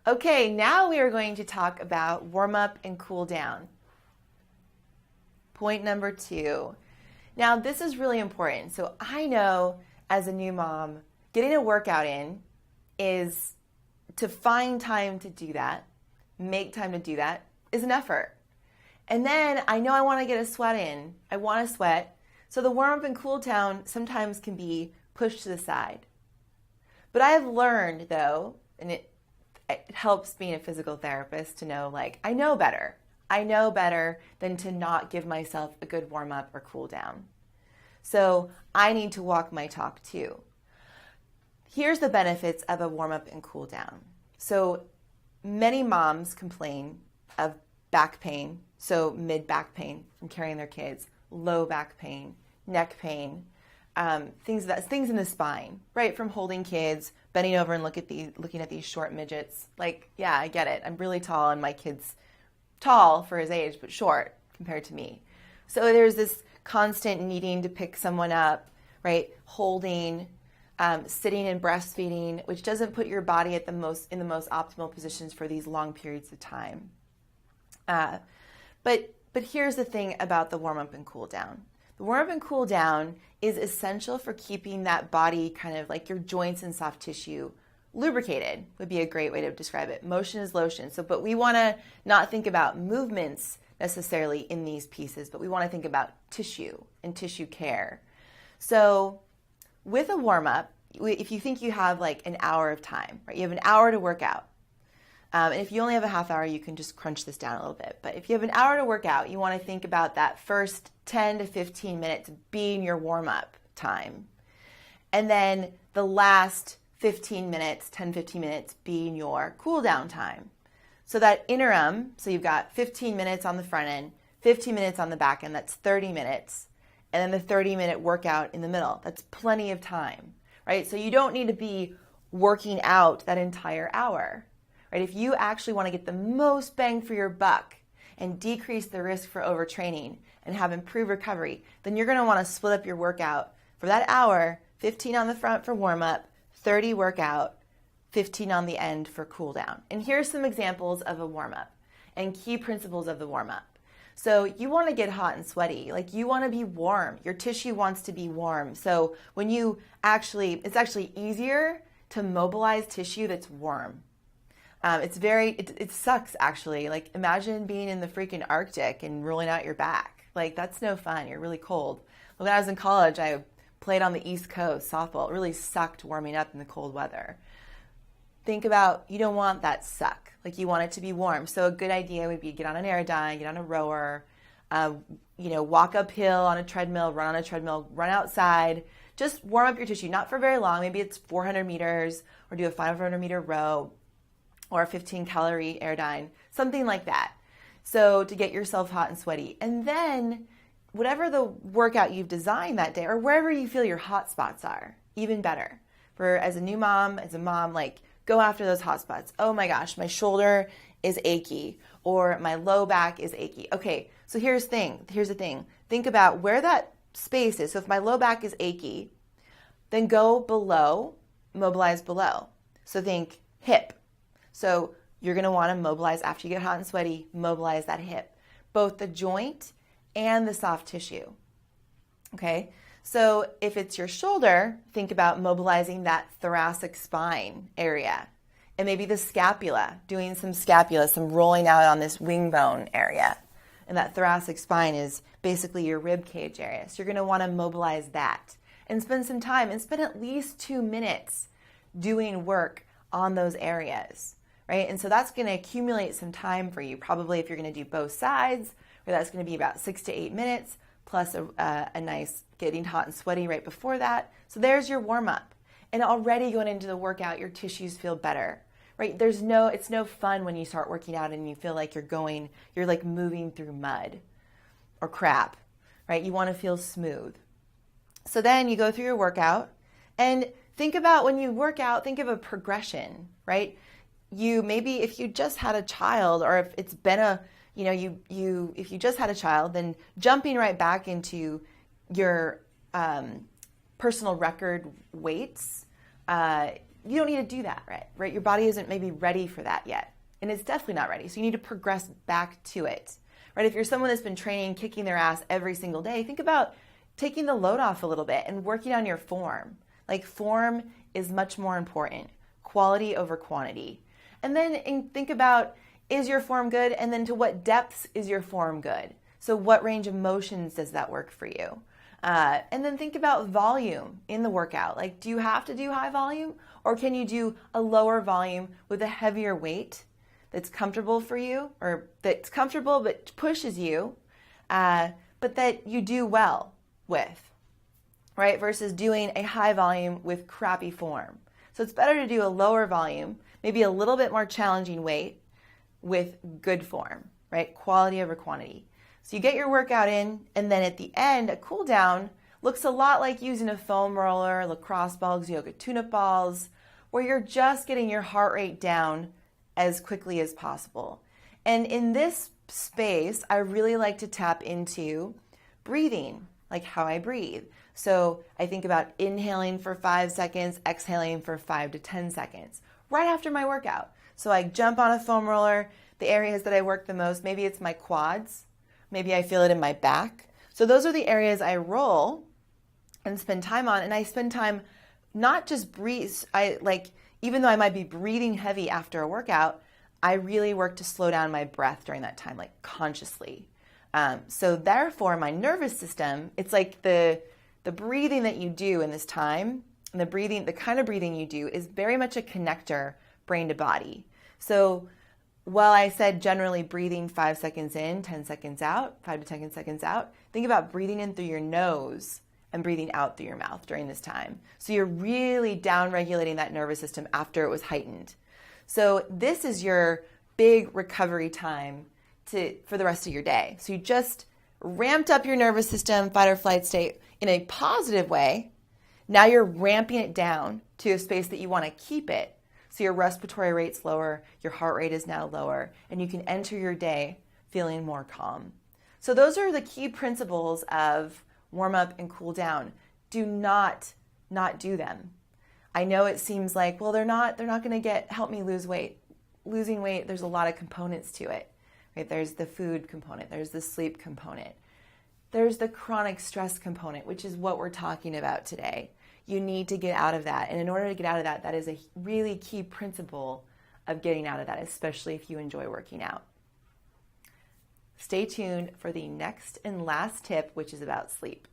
Okay, now we are going to talk about warm up and cool down. Point number 2. Now, this is really important. So I know as a new mom, getting a workout in is to find time to do that, make time to do that is an effort. And then I know I want to get a sweat in. I want to sweat. So the warm up and cool down sometimes can be pushed to the side. But I have learned though, and it helps being a physical therapist to know, like, I know better. I know better than to not give myself a good warm up or cool down. So I need to walk my talk too. Here's the benefits of a warm up and cool down. So many moms complain of back pain, so mid back pain from carrying their kids, low back pain, neck pain, things in the spine, right? From holding kids, bending over and looking at these short midgets. Like, yeah, I get it. I'm really tall and my kid's tall for his age, but short compared to me. So there's this constant needing to pick someone up, right? Holding, sitting and breastfeeding, which doesn't put your body in the most optimal positions for these long periods of time. But here's the thing about the warm up and cool down. The warm up and cool down is essential for keeping that body kind of like your joints and soft tissue lubricated, would be a great way to describe it. Motion is lotion. But we want to not think about movements necessarily in these pieces, but we want to think about tissue and tissue care. So with a warm up, if you think you have like an hour of time, right? You have an hour to work out. And if you only have a half hour, you can just crunch this down a little bit. But if you have an hour to work out, you want to think about that first 10 to 15 minutes being your warm-up time. And then the last 15 minutes, 10, 15 minutes being your cool-down time. So that interim, so you've got 15 minutes on the front end, 15 minutes on the back end, that's 30 minutes. And then the 30-minute workout in the middle. That's plenty of time, right? So you don't need to be working out that entire hour. Right? If you actually want to get the most bang for your buck and decrease the risk for overtraining and have improved recovery, then you're going to want to split up your workout for that hour, 15 on the front for warm-up, 30 workout, 15 on the end for cool down. And here's some examples of a warm-up and key principles of the warm-up. So you want to get hot and sweaty, like you want to be warm. Your tissue wants to be warm. So when it's actually easier to mobilize tissue that's warm. It sucks actually. Like imagine being in the freaking Arctic and rolling out your back. Like that's no fun. You're really cold. When I was in college, I played on the East Coast softball. It really sucked warming up in the cold weather. Think about, you don't want that suck. Like you want it to be warm. So a good idea would be get on an Aerodyne, get on a rower, walk uphill on a treadmill, run on a treadmill, run outside. Just warm up your tissue, not for very long. Maybe it's 400 meters or do a 500 meter row. Or a 15-calorie Aerodyne, something like that. So to get yourself hot and sweaty. And then whatever the workout you've designed that day or wherever you feel your hot spots are, even better. As a new mom, like go after those hot spots. Oh my gosh, my shoulder is achy or my low back is achy. Okay, so here's the thing. Think about where that space is. So if my low back is achy, then go below, mobilize below. So think hip. So you're going to want to mobilize after you get hot and sweaty, mobilize that hip, both the joint and the soft tissue. Okay, so if it's your shoulder, think about mobilizing that thoracic spine area and maybe the scapula, doing some rolling out on this wing bone area. And that thoracic spine is basically your rib cage area. So you're going to want to mobilize that and spend some time and spend at least 2 minutes doing work on those areas. Right? And so that's going to accumulate some time for you. Probably if you're going to do both sides, where that's going to be about 6 to 8 minutes, plus a nice getting hot and sweaty right before that. So there's your warm up. And already going into the workout, your tissues feel better. Right? It's no fun when you start working out and you feel like you're like moving through mud or crap. Right? You want to feel smooth. So then you go through your workout and think about when you work out, think of a progression, right? Maybe if you just had a child or if it's been if you just had a child, then jumping right back into your personal record weights you don't need to do that, right? Your body isn't maybe ready for that yet. And it's definitely not ready. So you need to progress back to it, right? If you're someone that's been training, kicking their ass every single day, think about taking the load off a little bit and working on your form. Like, form is much more important, quality over quantity. And then think about, is your form good? And then to what depths is your form good? So what range of motions does that work for you? And then think about volume in the workout. Like, do you have to do high volume, or can you do a lower volume with a heavier weight that's comfortable for you, or that's comfortable but pushes you, but that you do well with, right? Versus doing a high volume with crappy form. So it's better to do a lower volume, maybe a little bit more challenging weight with good form, right? Quality over quantity. So you get your workout in, and then at the end, a cool down looks a lot like using a foam roller, lacrosse balls, yoga tune-up balls, where you're just getting your heart rate down as quickly as possible. And in this space, I really like to tap into breathing, like how I breathe. So I think about inhaling for 5 seconds, exhaling for 5 to 10 seconds, right after my workout. So I jump on a foam roller, the areas that I work the most, maybe it's my quads, maybe I feel it in my back. So those are the areas I roll and spend time on. And I spend time not just breathe, even though I might be breathing heavy after a workout, I really work to slow down my breath during that time, like consciously. So therefore, my nervous system, it's like the breathing that you do in this time, and the kind of breathing you do is very much a connector, brain to body. So while I said generally breathing 5 seconds in, 10 seconds out, 5 to 10 seconds out, think about breathing in through your nose and breathing out through your mouth during this time. So you're really down-regulating that nervous system after it was heightened. So this is your big recovery time for the rest of your day. So you just ramped up your nervous system, fight or flight state in a positive way. Now you're ramping it down to a space that you want to keep it. So your respiratory rate's lower, your heart rate is now lower, and you can enter your day feeling more calm. So those are the key principles of warm up and cool down. Do not do them. I know it seems like, well, they're not going to help me lose weight. Losing weight, there's a lot of components to it. Right? There's the food component, there's the sleep component, there's the chronic stress component, which is what we're talking about today. You need to get out of that. And in order to get out of that, that is a really key principle of getting out of that, especially if you enjoy working out. Stay tuned for the next and last tip, which is about sleep.